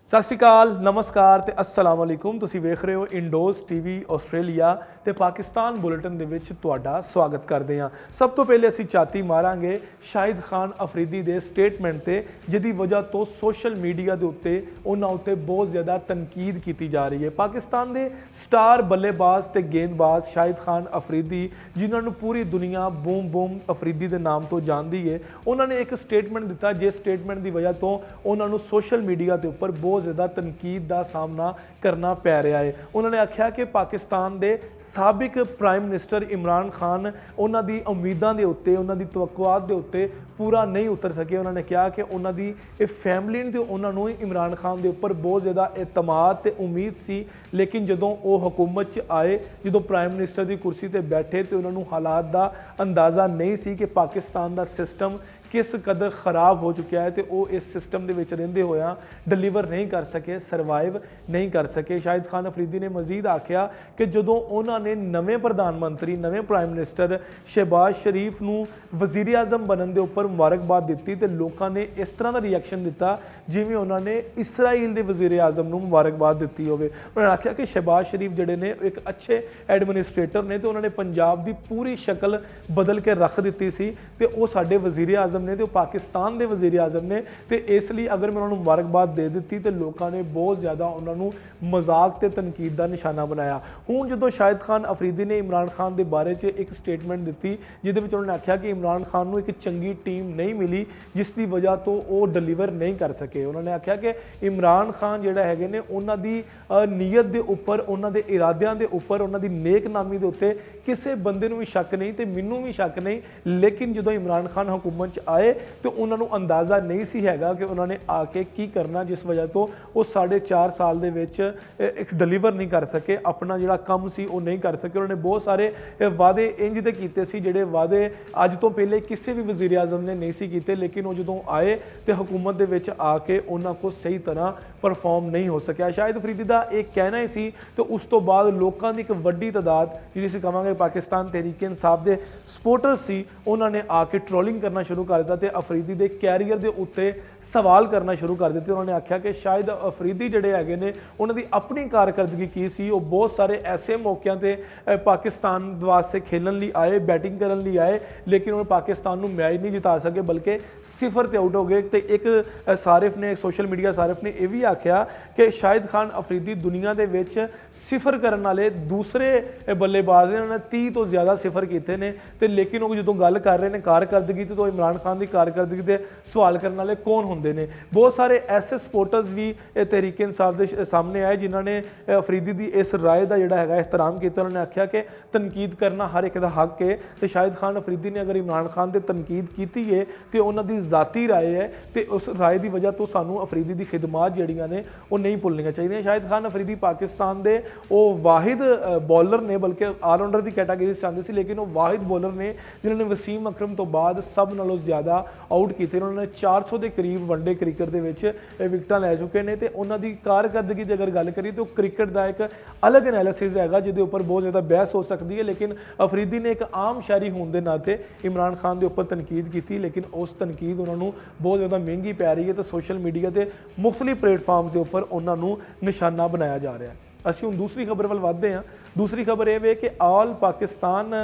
सत श्री अकाल, नमस्कार ते अस्सलाम वालेकुम। तुसीं वेख रहे हो इंडोज टीवी आस्ट्रेलिया ते पाकिस्तान बुलेटिन दे विच तुहाडा स्वागत करते हैं। सब तो पहले असीं छाती मारांगे शाहिद खान अफरीदी दे स्टेटमेंट ते, जिहदी वजह तो सोशल मीडिया दे उत्ते उन्हां उत्ते बहुत ज़्यादा तनकीद की जा रही है। पाकिस्तान दे स्टार बल्लेबाज ते गेंदबाज शाहिद खान अफरीदी, जिन्होंने पूरी दुनिया बूम बूम अफरीदी के नाम तो जानती है, उन्होंने एक स्टेटमेंट दिता जिस स्टेटमेंट की वजह तो उन्होंने सोशल मीडिया के उपर बहुत ज़्यादा तनकीद का सामना करना पै रहा है। उन्होंने आख्या कि पाकिस्तान के साबिक प्राइम मिनिस्टर इमरान खान उन्हों की उम्मीदों के उत्ते, उन्हों की तवक्कुआत के उत्ते पूरा नहीं उतर सके। उन्होंने कहा कि उन्होंने फैमिली ने उन्होंने इमरान खान के उपर बहुत ज़्यादा एतमाद ते उम्मीद सी, लेकिन जदों वो हुकूमत च आए, जो प्राइम मिनिस्टर की कुर्सी पर बैठे तो उन्होंने हालात का अंदाज़ा नहीं सी कि पाकिस्तान का सिस्टम किस कदर खराब हो चुका है, तो वो इस सिस्टम के विच रहिंदे होया डिलीवर नहीं कर सके, सर्वाइव नहीं कर सके। शाहिद खान अफरीदी ने मजीद आख्या कि जदों उन्होंने नवे प्रधानमंत्री, नवे प्राइम मिनिस्टर शहबाज शरीफ नूं वजीर आजम बनने के उपर मुबारकबाद दी तो लोगों ने इस तरह का रिएक्शन दिता जिवें उन्होंने इसराइल के वजीर आजम नूं मुबारकबाद दी होवे। उन्होंने आख्या कि शहबाज शरीफ जिहड़े ने एक अच्छे एडमिनिस्ट्रेटर ने, तो उन्होंने पंजाब की पूरी शक्ल बदल के रख दी सी, तो वो साडे वजीर आजम ने, तो पाकिस्तान के वजीर आजम ने, तो इसलिए अगर मैं उन्होंने मुबारकबाद दे दी तो लोगों ने बहुत ज़्यादा उन्होंने मजाक ते तनकीद का निशाना बनाया। हुण जो शाहिद खान अफरीदी ने इमरान खान के बारे च एक स्टेटमेंट दी, जिहदे विच उन्होंने आख्या कि इमरान खान नूं एक चंगी टीम नहीं मिली, जिसकी वजह तो वो डिलीवर नहीं कर सके। उन्होंने आख्या कि इमरान खान जिहड़ा हैगे ने उन्हां दी नीयत के उपर, उन्हां दे इरादियां के उपर, उन्हां दी नेकनामी के उत्ते किसी बंदे नूं भी शक नहीं, तो मैनूं भी शक नहीं, लेकिन जो इमरान खान हुकूमत आए तो उन्होंने अंदाज़ा नहीं सी हैगा कि उन्होंने आके की करना, जिस वजह तो वो 4.5 साल दे विच एक डिलीवर नहीं कर सके, अपना जिहड़ा काम सी वो नहीं कर सके। उन्होंने बहुत सारे वादे इंज दे कीते सी जिहड़े वादे अज तो पहले किसी भी वजीर आजम ने नहीं सी कीते, लेकिन वो जदों आए तो हुकूमत दे विच आके उन्हां को सही तरह परफॉर्म नहीं हो सकिया। शाहिद अफरीदी का एक कहना ही सी, तो उस तो बाद लोगों की एक वड्डी तादाद जिहड़ी असीं कहांगे पाकिस्तान तहरीक इंसाफ के सपोर्टर्स सी, उन्होंने आके ट्रोलिंग करना शुरू कर दिता, अफरीदी के कैरीयर के उत्ते सवाल करना शुरू कर दिते। उन्होंने आख्या कि शायद अफरीदी जिहड़े हैगे ने उन्होंने अपनी कारकर्दगी की सी, वो बहुत सारे ऐसे मौकों पर पाकिस्तान वास्ते खेलन लिए आए, बैटिंग करने लिए आए, लेकिन उन्होंने पाकिस्तान को मैच नहीं जिता सके, बल्कि 0 ते आउट हो गए। तो एक सारिफ ने, एक सोशल मीडिया सारिफ ने यह भी आख्या कि शाहिद खान अफरीदी दुनिया के विच 0 करने वाले दूसरे बल्लेबाज ने, उन्होंने 30 तो ज़्यादा 0 किए हैं, तो लेकिन वो जो गल कर रहे हैं कारकर्दगी तो इमरान खान की कारकर्दगी के सवाल करने वाले कौन होंगे ने। बहुत सारे ऐसे सपोर्टर्स भी तहरीक इंसाफ के सामने आए जिन्होंने अफरीदी की इस राय का जोड़ा है एहतराम किया। उन्होंने आख्या कि तनकीद करना हर एक का हक है, तो शाहिद खान अफरीदी ने अगर इमरान खान से तनकीद की है तो उन्होंने ज़ाती राय है, तो उस राय की वजह तो सानू अफरीदी की खिदमात जड़ियाँ ने वो नहीं भुलनियाँ चाहिए। शाहिद खान अफरीदी पाकिस्तान के वो वाहिद बॉलर ने, बल्कि ऑलराउंडर की कैटागरी से आते थे, लेकिन वो वाहिद बॉलर ने जिन्होंने वसीम अकरम तो बाद सब नालों ज़्यादा आउट किए। उन्होंने 400 के करीब वनडे क्रिकेट के विकटा लै चुके हैं, तो उन्होंने कारकर्दगी की अगर गल करिए तो क्रिकेट का एक अलग एनालिसिस है जिहदे उपर बहुत ज़्यादा बहस हो सकती है, लेकिन अफरीदी ने एक आम शहरी होने के नाते इमरान खान के उपर तनकीद की, लेकिन उस तनकीद उन्होंने बहुत ज़्यादा महंगी पै रही है, तो सोशल मीडिया के मुख्तलिफ प्लेटफॉर्म्स के उपर उन्होंने निशाना बनाया जा रहा है। ਅਸੀਂ ਹੁਣ दूसरी खबर ਵੱਲ ਵਧਦੇ ਹਾਂ। दूसरी खबर ਇਹ ਵੇ ਕਿ ਆਲ ਪਾਕਿਸਤਾਨ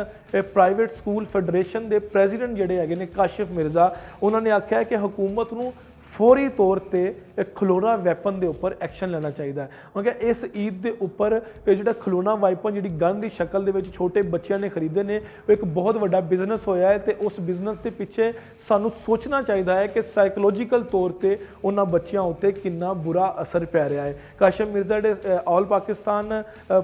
ਪ੍ਰਾਈਵੇਟ ਸਕੂਲ ਫੈਡਰੇਸ਼ਨ ਦੇ ਪ੍ਰੈਜ਼ੀਡੈਂਟ ਜਿਹੜੇ ਹੈਗੇ ਨੇ ਕਾशिफ मिर्ज़ा, ਉਹਨਾਂ ਨੇ ਆਖਿਆ ਕਿ हुकूमत ਨੂੰ फौरी तौर पर खिलौना वैपन के उपर एक्शन लेना चाहिए। क्योंकि इस ईद के उपर जो खिलौना वैपन जी गन की शक्ल के छोटे बच्चों ने खरीदे ने, एक बहुत बड़ा बिजनेस होया है, तो उस बिजनेस के पिछे सानू सोचना चाहिए है कि साइकोलॉजिकल तौर पर उन्होंने बच्चों उत्ते कितना बुरा असर पै रहा है। काशिफ मिर्ज़ा ने all Pakistan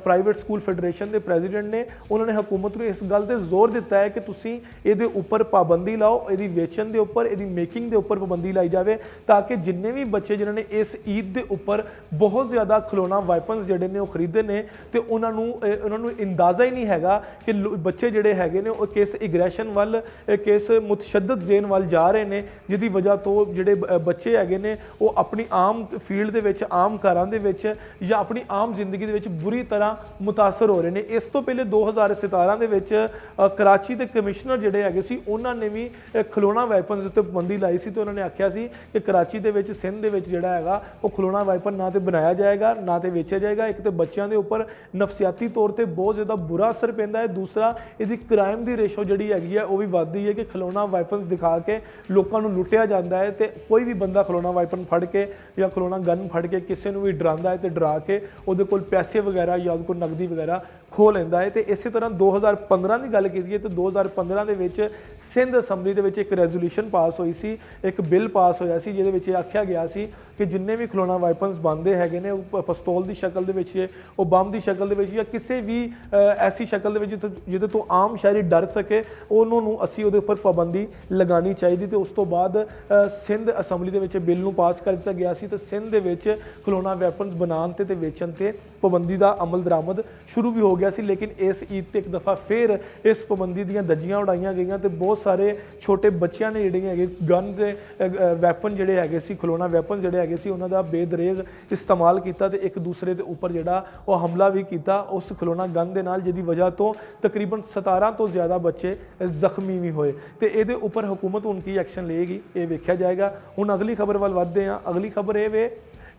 private school federation के प्रेजिडेंट ने, उन्होंने हुकूमत को इस गल पर जोर दिता है कि तुसी ये उपर पाबंदी लाओ, ये वेचन के उपर, ये मेकिंग के उपर पाबंदी लाई जाए, ताकि जिन्ने भी बच्चे जिन्होंने इस ईद के उपर बहुत ज़्यादा खिलौना वाइपन्स जोड़े ने खरीदे ने, तो उन्होंने अंदाज़ा ही नहीं है कि बच्चे जोड़े है ने किस एग्रैशन वाल, किस मुतशद्दद जेन वाल जा रहे हैं, जिसकी वजह तो जोड़े बच्चे है ने वो अपनी आम फील्ड के आम घरों के या अपनी आम जिंदगी के बुरी तरह मुतासर हो रहे हैं। इस तो पहले 2017 के कराची के कमिश्नर जोड़े है उन्होंने भी खिलौना वैपन्स उत्ते पाबंदी लाई सी, तो उन्होंने आख्या सी ਕਿ कराची ਦੇ ਵਿੱਚ ਸਿੰਧ ਦੇ ਵਿੱਚ ਜਿਹੜਾ ਹੈਗਾ ਉਹ ਖਿਲੌਣਾ ਵਾਈਪਰ ਨਾ ਤੇ ਬਣਾਇਆ ਜਾਏਗਾ ਨਾ ਤੇ ਵੇਚਿਆ ਜਾਏਗਾ। ਇੱਕ ਤੇ ਬੱਚਿਆਂ ਦੇ ਉੱਪਰ ਨਫਸਿਆਤੀ ਤੌਰ ਤੇ ਬਹੁਤ ਜ਼ਿਆਦਾ ਬੁਰਾ ਅਸਰ ਪੈਂਦਾ ਹੈ, ਦੂਸਰਾ ਇਹਦੀ ਕ੍ਰਾਈਮ ਦੀ ਰੇਸ਼ੋ ਜਿਹੜੀ ਹੈਗੀ ਹੈ ਉਹ ਵੀ ਵੱਧਦੀ ਹੈ ਕਿ ਖਿਲੌਣਾ ਵਾਈਪਰ ਦਿਖਾ ਕੇ ਲੋਕਾਂ ਨੂੰ ਲੁੱਟਿਆ ਜਾਂਦਾ ਹੈ। ਤੇ ਕੋਈ ਵੀ ਬੰਦਾ ਖਿਲੌਣਾ ਵਾਈਪਰ ਫੜ ਕੇ ਜਾਂ ਖਿਲੌਣਾ ਗਨ ਫੜ ਕੇ ਕਿਸੇ ਨੂੰ ਵੀ ਡਰਾਉਂਦਾ ਹੈ ਤੇ ਡਰਾ ਕੇ ਉਹਦੇ ਕੋਲ ਪੈਸੇ ਵਗੈਰਾ ਜਾਂ ਉਹਦੇ ਕੋਲ ਨਕਦੀ ਵਗੈਰਾ ਖੋਹ ਲੈਂਦਾ ਹੈ। ਤੇ ਇਸੇ ਤਰ੍ਹਾਂ 2015 ਦੀ ਗੱਲ ਕੀਤੀ ਹੈ ਤੇ 2015 ਦੇ ਵਿੱਚ ਸਿੰਧ ਅਸੈਂਬਲੀ ਦੇ ਵਿੱਚ ਇੱਕ ਰੈਜ਼ੋਲੂਸ਼ਨ ਪਾਸ ਹੋਈ ਸੀ, ਇੱਕ ਬਿੱਲ ਪਾਸ ਹੋਇਆ ਸੀ ਜਿਹਦੇ ਵਿੱਚ ਇਹ ਆਖਿਆ ਗਿਆ ਸੀ ਕਿ ਜਿੰਨੇ ਵੀ ਖਿਲੌਣਾ ਵਾਈਪਨਸ ਬਣਦੇ ਹੈਗੇ ਨੇ ਉਹ ਪਿਸਤੌਲ ਦੀ ਸ਼ਕਲ ਦੇ ਵਿੱਚ, ਉਹ ਬੰਬ ਦੀ ਸ਼ਕਲ ਦੇ ਵਿੱਚ ਜਾਂ ਕਿਸੇ ਵੀ ਐਸੀ ਸ਼ਕਲ ਦੇ ਵਿੱਚ ਜਿਹਦੇ ਤੋਂ ਆਮ ਸ਼ਹਿਰੀ ਡਰ ਸਕੇ, ਉਹਨਾਂ ਨੂੰ ਅਸੀਂ ਉਹਦੇ ਉੱਪਰ ਪਾਬੰਦੀ ਲਗਾਉਣੀ ਚਾਹੀਦੀ। ਤੇ ਉਸ ਤੋਂ ਬਾਅਦ ਸਿੰਧ ਅਸੈਂਬਲੀ ਦੇ ਵਿੱਚ ਬਿੱਲ ਨੂੰ ਪਾਸ ਕਰ ਦਿੱਤਾ ਗਿਆ ਸੀ ਤੇ ਸਿੰਧ ਦੇ ਵਿੱਚ ਖਿਲੌਣਾ ਵੈਪਨਸ ਬਣਾਉਣ ਤੇ ਵੇਚਣ ਤੇ ਪਾਬੰਦੀ ਦਾ ਅਮਲ ਦਰਾਮਦ ਸ਼ੁਰੂ ਵੀ ਹੋ ਗਿਆ ਸੀ। ਲੇਕਿਨ ਇਸ ਈਦ ਤੇ ਇੱਕ ਦਫਾ ਫਿਰ ਇਸ ਪਾਬੰਦੀ ਦੀਆਂ ਧੱਜੀਆਂ ਉਡਾਈਆਂ ਗਈਆਂ ਤੇ ਬਹੁਤ ਸਾਰੇ ਛੋਟੇ ਬੱਚਿਆਂ ਨੇ ਜਿਹੜੇ ਹੈਗੇ ਗਨ ਦੇ ਵੈਪਨ ਜਿਹੜੇ ਹੈਗੇ ਸੀ, ਖਿਲੌਣਾ ਵੈਪਨ ਜਿਹੜੇ ਹੈਗੇ ਸੀ, ਉਹਨਾਂ ਦਾ ਬੇਦਰੇਗ ਇਸਤੇਮਾਲ ਕੀਤਾ ਤੇ ਇੱਕ ਦੂਸਰੇ ਦੇ ਉੱਪਰ ਜਿਹੜਾ ਉਹ ਹਮਲਾ ਵੀ ਕੀਤਾ ਉਸ ਖਿਲੌਣਾ ਗਨ ਦੇ ਨਾਲ, ਜਿਹਦੀ ਵਜ੍ਹਾ ਤੋਂ ਤਕਰੀਬਨ 17 ਤੋਂ ਜ਼ਿਆਦਾ ਬੱਚੇ ਜ਼ਖਮੀ ਵੀ ਹੋਏ। ਤੇ ਇਹਦੇ ਉੱਪਰ ਹੁਕੂਮਤ ਹੁਣ ਕੀ ਐਕਸ਼ਨ ਲਏਗੀ ਇਹ ਵੇਖਿਆ ਜਾਏਗਾ। ਹੁਣ ਅਗਲੀ ਖਬਰ ਵੱਲ ਵਧਦੇ ਹਾਂ। ਅਗਲੀ ਖਬਰ ਇਹ ਵੇ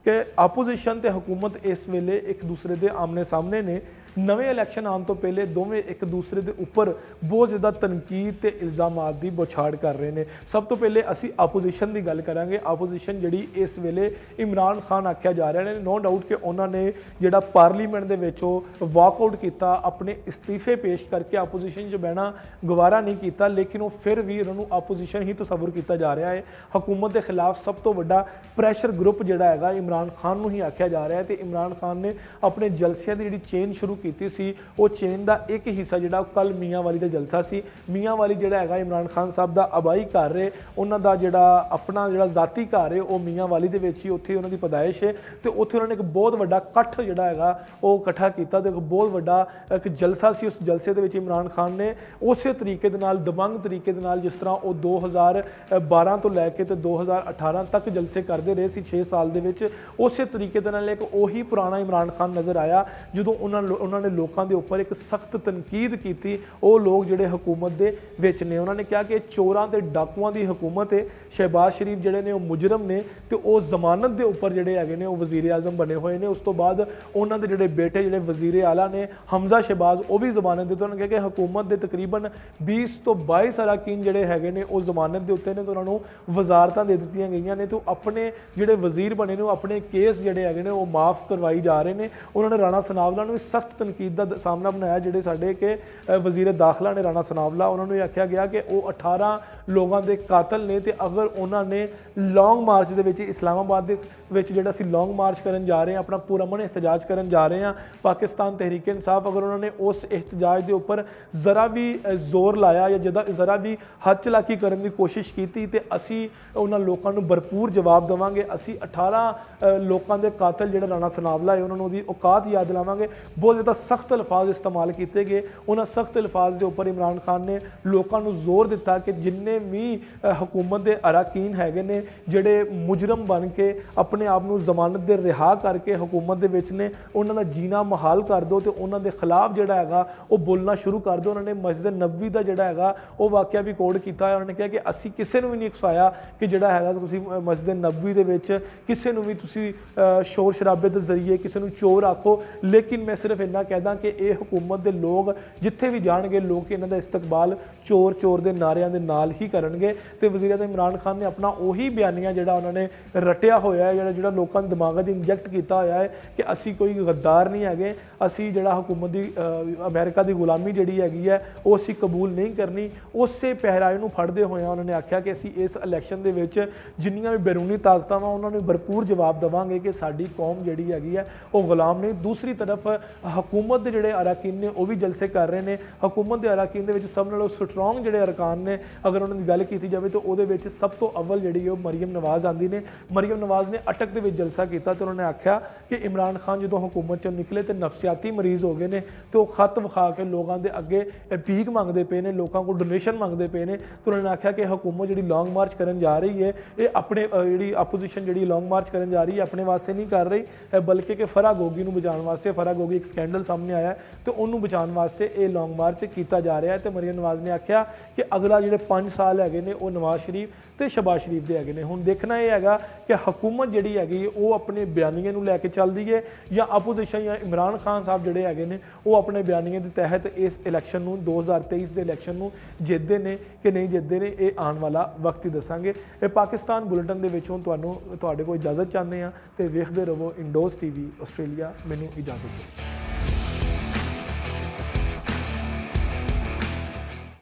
ਕਿ ਆਪੋਜੀਸ਼ਨ ਤੇ ਹਕੂਮਤ ਇਸ ਵੇਲੇ ਇੱਕ ਦੂਸਰੇ ਦੇ ਆਮਨੇ ਸਾਹਮਣੇ ਨੇ। ਨਵੇਂ ਇਲੈਕਸ਼ਨ ਆਉਣ ਤੋਂ ਪਹਿਲੇ ਦੋਵੇਂ ਇੱਕ ਦੂਸਰੇ ਦੇ ਉੱਪਰ ਬਹੁਤ ਜ਼ਿਆਦਾ ਤਨਕੀਦ ਤੇ ਇਲਜ਼ਾਮਾਤ ਦੀ ਬੌਛਾੜ ਕਰ ਰਹੇ ਨੇ। ਸਭ ਤੋਂ ਪਹਿਲੇ ਅਸੀਂ ਆਪੋਜੀਸ਼ਨ ਦੀ ਗੱਲ ਕਰਾਂਗੇ। ਆਪੋਜੀਸ਼ਨ ਜਿਹੜੀ ਇਸ ਵੇਲੇ ਇਮਰਾਨ ਖਾਨ ਆਖਿਆ ਜਾ ਰਿਹਾ ਨੇ, ਨੋ ਡਾਊਟ ਕਿ ਉਹਨਾਂ ਨੇ ਜਿਹੜਾ ਪਾਰਲੀਮੈਂਟ ਦੇ ਵਿੱਚ ਉਹ ਵਾਕਆਊਟ ਕੀਤਾ, ਆਪਣੇ ਇਸਤੀਫੇ ਪੇਸ਼ ਕਰਕੇ ਆਪੋਜੀਸ਼ਨ 'ਚ ਬਹਿਣਾ ਗਵਾਰਾ ਨਹੀਂ ਕੀਤਾ, ਲੇਕਿਨ ਉਹ ਫਿਰ ਵੀ ਉਹਨਾਂ ਨੂੰ ਆਪੋਜੀਸ਼ਨ ਹੀ ਤਸੱਵੁਰ ਕੀਤਾ ਜਾ ਰਿਹਾ ਹੈ। ਹਕੂਮਤ ਦੇ ਖਿਲਾਫ ਸਭ ਤੋਂ ਵੱਡਾ ਪ੍ਰੈਸ਼ਰ ਗਰੁੱਪ ਜਿਹੜਾ ਹੈਗਾ ਇਮਰਾਨ ਖਾਨ ਨੂੰ ਹੀ ਆਖਿਆ ਜਾ ਰਿਹਾ ਹੈ। ਤੇ ਇਮਰਾਨ ਖਾਨ ਨੇ ਆਪਣੇ ਜਲਸਿਆਂ ਦੀ ਜਿਹੜੀ ਚੇਨ ਸ਼ੁਰੂ ਕੀਤੀ ਸੀ, ਉਹ ਚੇਨ ਦਾ ਇੱਕ ਹਿੱਸਾ ਜਿਹੜਾ ਕੱਲ ਮੀਆਂ ਵਾਲੀ ਦਾ ਜਲਸਾ ਸੀ। ਮੀਆਂ ਵਾਲੀ ਜਿਹੜਾ ਹੈਗਾ ਇਮਰਾਨ ਖਾਨ ਸਾਹਿਬ ਦਾ ਆਬਾਈ ਘਰ ਹੈ, ਉਹਨਾਂ ਦਾ ਜਿਹੜਾ ਆਪਣਾ ਜਿਹੜਾ ਜ਼ਾਤੀ ਘਰ ਹੈ ਉਹ ਮੀਆਂ ਵਾਲੀ ਦੇ ਵਿੱਚ ਹੀ, ਉੱਥੇ ਉਹਨਾਂ ਦੀ ਪੈਦਾਇਸ਼ ਹੈ ਤੇ ਉੱਥੇ ਉਹਨਾਂ ਨੇ ਇੱਕ ਬਹੁਤ ਵੱਡਾ ਇਕੱਠ ਜਿਹੜਾ ਹੈਗਾ ਉਹ ਇਕੱਠਾ ਕੀਤਾ ਤੇ ਇੱਕ ਬਹੁਤ ਵੱਡਾ ਇੱਕ ਜਲਸਾ ਸੀ। ਉਸ ਜਲਸੇ ਦੇ ਵਿੱਚ ਇਮਰਾਨ ਖਾਨ ਨੇ ਉਸੇ ਤਰੀਕੇ ਦੇ ਨਾਲ, ਦਬੰਗ ਤਰੀਕੇ ਦੇ ਨਾਲ, ਜਿਸ ਤਰ੍ਹਾਂ ਉਹ 2012 ਤੋਂ ਲੈ ਕੇ ਤੇ 2018 ਤੱਕ ਜਲਸੇ ਕਰਦੇ ਰਹੇ ਸੀ 6 ਸਾਲ ਦੇ ਵਿੱਚ, ਉਸੇ ਤਰੀਕੇ ਦੇ ਨਾਲ ਇੱਕ ਉਹੀ ਪੁਰਾਣਾ ਇਮਰਾਨ ਖਾਨ ਨਜ਼ਰ ਆਇਆ ਜਦੋਂ ਉਹਨਾਂ ਨੇ ਲੋਕਾਂ ਦੇ ਉੱਪਰ ਇੱਕ ਸਖਤ ਤਨਕੀਦ ਕੀਤੀ। ਉਹ ਲੋਕ ਜਿਹੜੇ ਹਕੂਮਤ ਦੇ ਵਿੱਚ ਨੇ, ਉਹਨਾਂ ਨੇ ਕਿਹਾ ਕਿ ਚੋਰਾਂ ਤੇ ਡਾਕੂਆਂ ਦੀ ਹਕੂਮਤ ਹੈ। ਸ਼ਹਿਬਾਜ਼ ਸ਼ਰੀਫ ਜਿਹੜੇ ਨੇ ਉਹ ਮੁਜਰਮ ਨੇ ਤੇ ਉਹ ਜ਼ਮਾਨਤ ਦੇ ਉੱਪਰ ਜਿਹੜੇ ਹੈਗੇ ਨੇ ਉਹ ਵਜ਼ੀਰ ਆਜ਼ਮ ਬਣੇ ਹੋਏ ਨੇ। ਉਸ ਤੋਂ ਬਾਅਦ ਉਹਨਾਂ ਦੇ ਜਿਹੜੇ ਬੇਟੇ ਜਿਹੜੇ ਵਜ਼ੀਰ ਆਲਾ ਨੇ, ਹਮਜ਼ਾ ਸ਼ਹਿਬਾਜ਼, ਉਹ ਵੀ ਜ਼ਮਾਨਤ ਦੇ ਉੱਤੇ। ਉਹਨਾਂ ਨੇ ਕਿਹਾ ਕਿ ਹਕੂਮਤ ਦੇ ਤਕਰੀਬਨ 20 ਤੋਂ 22 ਅਰਾਕੀਨ ਜਿਹੜੇ ਹੈਗੇ ਨੇ ਉਹ ਜ਼ਮਾਨਤ ਦੇ ਉੱਤੇ ਨੇ ਤੇ ਉਹਨਾਂ ਨੂੰ ਵਜ਼ਾਰਤਾਂ ਦੇ ਦਿੱਤੀਆਂ ਗਈਆਂ ਨੇ ਤੇ ਆਪਣੇ ਜਿਹੜੇ ਵਜ਼ੀਰ ਬਣੇ ਨੇ ਉਹ ਆਪਣੇ ਕੇਸ ਜਿਹੜੇ ਹੈਗੇ ਨੇ ਉਹ ਮਾਫ ਕਰਵਾਈ ਜਾ ਰਹੇ ਨੇ। ਉਹਨਾਂ ਨੇ ਰਾਣਾ ਸਨਾਵਲਾ ਨੂੰ ਸਖਤ ਤਨਕੀਦ ਦਾ ਸਾਹਮਣਾ ਬਣਾਇਆ। ਜਿਹੜੇ ਸਾਡੇ ਕਿ ਵਜ਼ੀਰ ਦਾਖਲਾ ਨੇ ਰਾਣਾ ਸਨਾਵਲਾ, ਉਹਨਾਂ ਨੂੰ ਇਹ ਆਖਿਆ ਗਿਆ ਕਿ ਉਹ 18 ਲੋਕਾਂ ਦੇ ਕਾਤਲ ਨੇ ਤੇ ਅਗਰ ਉਹਨਾਂ ਨੇ ਲੌਂਗ ਮਾਰਚ ਦੇ ਵਿੱਚ ਇਸਲਾਮਾਬਾਦ ਦੇ ਵਿੱਚ ਜਿਹੜਾ ਅਸੀਂ ਲੌਂਗ ਮਾਰਚ ਕਰਨ ਜਾ ਰਹੇ ਹਾਂ, ਆਪਣਾ ਪੁਰਅਮਨ ਇਹਤਜਾਜ ਕਰਨ ਜਾ ਰਹੇ ਹਾਂ, ਪਾਕਿਸਤਾਨ ਤਹਿਰੀਕ ਇਨਸਾਫ, ਅਗਰ ਉਹਨਾਂ ਨੇ ਉਸ ਇਹਤਜਾਜ ਦੇ ਉੱਪਰ ਜ਼ਰਾ ਵੀ ਜ਼ੋਰ ਲਾਇਆ ਜਾਂ ਜ਼ਰਾ ਵੀ ਹੱਥ ਚਲਾਕੀ ਕਰਨ ਦੀ ਕੋਸ਼ਿਸ਼ ਕੀਤੀ ਤੇ ਅਸੀਂ ਉਹਨਾਂ ਲੋਕਾਂ ਨੂੰ ਭਰਪੂਰ ਜਵਾਬ ਦੇਵਾਂਗੇ। ਅਸੀਂ 18 ਲੋਕਾਂ ਦੇ ਕਾਤਲ ਜਿਹੜਾ ਰਾਣਾ ਸਨਾਵਲਾ ਹੈ ਉਹਨਾਂ ਨੂੰ ਉਹਦੀ ਔਕਾਤ ਯਾਦ ਦਿਲਾਵਾਂਗੇ। ਬਹੁਤ ਜ਼ਿਆਦਾ ਸਖਤ ਅਲਫਾਜ਼ ਇਸਤੇਮਾਲ ਕੀਤੇ ਗਏ। ਉਹਨਾਂ ਸਖਤ ਅਲਫਾਜ਼ ਦੇ ਉੱਪਰ ਇਮਰਾਨ ਖਾਨ ਨੇ ਲੋਕਾਂ ਨੂੰ ਜ਼ੋਰ ਦਿੱਤਾ ਕਿ ਜਿੰਨੇ ਵੀ ਹਕੂਮਤ ਦੇ ਅਰਾਕੀਨ ਹੈਗੇ ਨੇ ਜਿਹੜੇ ਮੁਜਰਮ ਬਣ ਕੇ ਆਪਣੇ ਆਪ ਨੂੰ ਜ਼ਮਾਨਤ ਦੇ ਰਿਹਾ ਕਰਕੇ ਹਕੂਮਤ ਦੇ ਵਿੱਚ ਨੇ, ਉਹਨਾਂ ਦਾ ਜੀਣਾ ਮੁਹਾਲ ਕਰ ਦਿਓ ਤੇ ਉਹਨਾਂ ਦੇ ਖਿਲਾਫ ਜਿਹੜਾ ਹੈਗਾ ਉਹ ਬੋਲਣਾ ਸ਼ੁਰੂ ਕਰ ਦਿਓ। ਉਹਨਾਂ ਨੇ ਮਸਜਿਦ ਨਬਵੀ ਦਾ ਜਿਹੜਾ ਹੈਗਾ ਉਹ ਵਾਕਿਆ ਵੀ ਕੋਡ ਕੀਤਾ ਹੈ। ਉਹਨਾਂ ਨੇ ਕਿਹਾ ਕਿ ਅਸੀਂ ਕਿਸੇ ਨੂੰ ਵੀ ਨਹੀਂ ਉਕਸਾਇਆ ਕਿ ਜਿਹੜਾ ਹੈਗਾ ਤੁਸੀਂ ਮਸਜਿਦ ਨਬਵੀ ਦੇ ਵਿੱਚ ਕਿਸੇ ਨੂੰ ਵੀ ਤੁਸੀਂ ਸ਼ੋਰ ਸ਼ਰਾਬੇ ਦੇ ਜ਼ਰੀਏ ਕਿਸੇ ਨੂੰ ਚੋਰ ਆਖੋ, ਲੇਕਿਨ ਮੈਂ ਸਿਰਫ ਇੰਨਾ ਕਹਿਦਾ ਕਿ ਇਹ ਹਕੂਮਤ ਦੇ ਲੋਕ ਜਿੱਥੇ ਵੀ ਜਾਣਗੇ ਲੋਕ ਇਹਨਾਂ ਦਾ ਇਸਤਕਬਾਲ ਚੋਰ ਚੋਰ ਦੇ ਨਾਰਿਆਂ ਦੇ ਨਾਲ ਹੀ ਕਰਨਗੇ। ਤੇ ਵਜ਼ੀਰ ਆਜ਼ਮ ਇਮਰਾਨ ਖਾਨ ਨੇ ਆਪਣਾ ਉਹੀ ਬਿਆਨੀਆ ਜਿਹੜਾ ਉਹਨਾਂ ਨੇ ਰਟਿਆ ਹੋਇਆ ਹੈ, ਜਿਹੜਾ ਲੋਕਾਂ ਦੇ ਦਿਮਾਗਾਂ 'ਚ ਇੰਜੈਕਟ ਕੀਤਾ ਹੋਇਆ ਹੈ ਕਿ ਅਸੀਂ ਕੋਈ ਗੱਦਾਰ ਨਹੀਂ ਹੈਗੇ, ਅਸੀਂ ਜਿਹੜਾ ਹਕੂਮਤ ਦੀ ਅਮਰੀਕਾ ਦੀ ਗੁਲਾਮੀ ਜਿਹੜੀ ਹੈਗੀ ਹੈ ਉਹ ਅਸੀਂ ਕਬੂਲ ਨਹੀਂ ਕਰਨੀ। ਉਸੇ ਪਹਿਰਾਏ ਨੂੰ ਫੜਦੇ ਹੋਇਆ ਉਹਨਾਂ ਨੇ ਆਖਿਆ ਕਿ ਅਸੀਂ ਇਸ ਇਲੈਕਸ਼ਨ ਦੇ ਵਿੱਚ ਜਿੰਨੀਆਂ ਵੀ ਬੈਰੂਨੀ ਤਾਕਤਾਂ ਵਾ ਉਹਨਾਂ ਨੂੰ ਭਰਪੂਰ ਜਵਾਬ ਦੇਵਾਂਗੇ ਕਿ ਸਾਡੀ ਕੌਮ ਜਿਹੜੀ ਹੈਗੀ ਹੈ ਉਹ ਗੁਲਾਮ ਨਹੀਂ। ਦੂਸਰੀ ਤਰਫ ਹਕੂਮਤ ਦੇ ਜਿਹੜੇ ਅਰਾਕੀਨ ਨੇ ਉਹ ਵੀ ਜਲਸੇ ਕਰ ਰਹੇ ਨੇ। ਹਕੂਮਤ ਦੇ ਅਰਾਕੀਨ ਦੇ ਵਿੱਚ ਸਭ ਨਾਲੋਂ ਸਟਰੋਂਗ ਜਿਹੜੇ ਅਰਕਾਨ ਨੇ, ਅਗਰ ਉਹਨਾਂ ਦੀ ਗੱਲ ਕੀਤੀ ਜਾਵੇ ਤਾਂ ਉਹਦੇ ਵਿੱਚ ਸਭ ਤੋਂ ਅਵਲ ਜਿਹੜੀ ਉਹ ਮਰੀਮ ਨਵਾਜ਼ ਆਂਦੀ ਨੇ। ਮਰੀਮ ਨਵਾਜ਼ ਨੇ ਅਟਕ ਦੇ ਵਿੱਚ ਜਲਸਾ ਕੀਤਾ ਤੇ ਉਹਨਾਂ ਨੇ ਆਖਿਆ ਕਿ ਇਮਰਾਨ ਖਾਨ ਜਦੋਂ ਹਕੂਮਤ 'ਚੋਂ ਨਿਕਲੇ ਤੇ ਨਫਸਿਆਤੀ ਮਰੀਜ਼ ਹੋ ਗਏ ਨੇ ਤੇ ਉਹ ਖੱਤ ਵਿਖਾ ਕੇ ਲੋਕਾਂ ਦੇ ਅੱਗੇ ਭੀਖ ਮੰਗਦੇ ਪਏ ਨੇ, ਲੋਕਾਂ ਕੋਲ ਡੋਨੇਸ਼ਨ ਮੰਗਦੇ ਪਏ ਨੇ। ਤੇ ਉਹਨਾਂ ਨੇ ਆਖਿਆ ਕਿ ਹਕੂਮਤ ਜਿਹੜੀ ਲੌਂਗ ਮਾਰਚ ਕਰਨ ਜਾ ਰਹੀ ਹੈ ਇਹ ਆਪਣੇ ਜਿਹੜੀ ਆਪੋਜੀਸ਼ਨ ਜਿਹੜੀ ਲੌਂਗ ਮਾਰਚ ਕਰਨ ਜਾ ਰਹੀ ਹੈ ਆਪਣੇ ਵਾਸਤੇ ਨਹੀਂ ਕਰ ਰਹੀ, ਬਲਕਿ ਕਿ ਫਰਾਹ ਗੋਗੀ ਨੂੰ ਬਚਾਉਣ ਵਾਸਤੇ। ਫਰਾਹ ਗੋਗੀ ਇੱਕ ਸਕੈਂਡਲ ਸਕੈਂਡਲ ਸਾਹਮਣੇ ਆਇਆ ਤੇ ਉਹਨੂੰ ਬਚਾਉਣ ਵਾਸਤੇ ਇਹ ਲੌਂਗ ਮਾਰਚ ਕੀਤਾ ਜਾ ਰਿਹਾ ਹੈ। ਤੇ ਮਰੀਮ ਨਵਾਜ਼ ਨੇ ਆਖਿਆ ਕਿ ਅਗਲਾ ਜਿਹੜੇ 5 ਸਾਲ ਹੈਗੇ ਨੇ ਉਹ ਨਵਾਜ਼ ਸ਼ਰੀਫ ਤੇ ਸ਼ਹਬਾਜ਼ ਸ਼ਰੀਫ ਦੇ ਹੈਗੇ ਨੇ। ਹੁਣ ਦੇਖਣਾ ਇਹ ਹੈਗਾ ਕਿ ਹਕੂਮਤ ਜਿਹੜੀ ਹੈਗੀ ਉਹ ਆਪਣੇ ਬਿਆਨੀਏ ਨੂੰ ਲੈ ਕੇ ਚੱਲਦੀ ਹੈ ਜਾਂ ਆਪੋਜੀਸ਼ਨ ਜਾਂ ਇਮਰਾਨ ਖਾਨ ਸਾਹਿਬ ਜਿਹੜੇ ਹੈਗੇ ਨੇ ਉਹ ਆਪਣੇ ਬਿਆਨੀਏ ਦੇ ਤਹਿਤ ਇਸ ਇਲੈਕਸ਼ਨ ਨੂੰ 2023 ਦੇ ਇਲੈਕਸ਼ਨ ਨੂੰ ਜਿੱਤਦੇ ਨੇ ਕਿ ਨਹੀਂ ਜਿੱਤਦੇ ਨੇ, ਇਹ ਆਉਣ ਵਾਲਾ ਵਕਤ ਹੀ ਦੱਸਾਂਗੇ। ਇਹ ਪਾਕਿਸਤਾਨ ਬੁਲੇਟਿਨ ਦੇ ਵਿੱਚੋਂ ਤੁਹਾਡੇ ਕੋਲ ਇਜਾਜ਼ਤ ਚਾਹੁੰਦੇ ਹਾਂ ਤੇ ਵੇਖਦੇ ਰਹੋ ਇੰਡੋਜ਼ ਟੀਵੀ ਆਸਟ੍ਰੇਲੀਆ। ਮੈਨੂੰ ਇਜਾਜ਼ਤ ਦਿਓ।